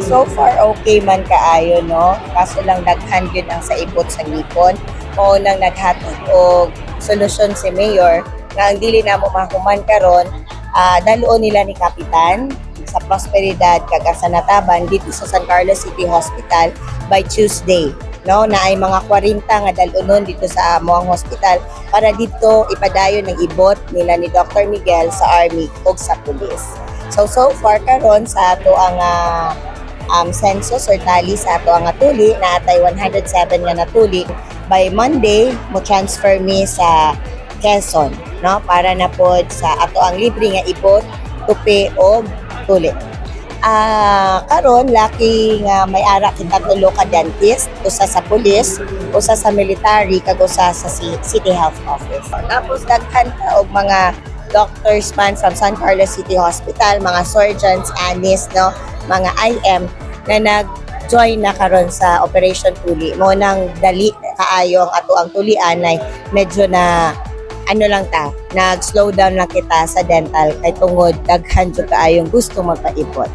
So far, okay man kaayo, no? Kaso lang daghan yun ang sa ibot sa ngipon. Mao nang naghatod og solusyon si Mayor nga ang dili na mo mahuman karon, daluon nila ni Kapitan sa Prosperidad kag sa Nataban dito sa San Carlos City Hospital by Tuesday. No, na ay mga 40 nga dalunon dito sa amoang hospital para dito ipadayon ng ibot nila ni Dr. Miguel sa army ug sa pulis. So far karon sa ato ang census or tally sa ato ang tuli na atay 107 nga natuli. By Monday mo transfer mi sa Quezon, no, para na pod sa ato ang libre nga ibot, tupi og tuli. Karon laki nga may ara kita tulo ka dentist, usa sa pulis, usa sa military kag usa sa City Health Office. Tapos daghan ta og mga doctors man from San Carlos City Hospital, mga surgeons, anis, no, mga IM na nag-join na karon sa Operation Tuli. Mo nang dali kaayo ang ato ang tulian ay medyo na nag-slow down na kita sa dental kay tungod daghan jud kaayong gusto magpaipot.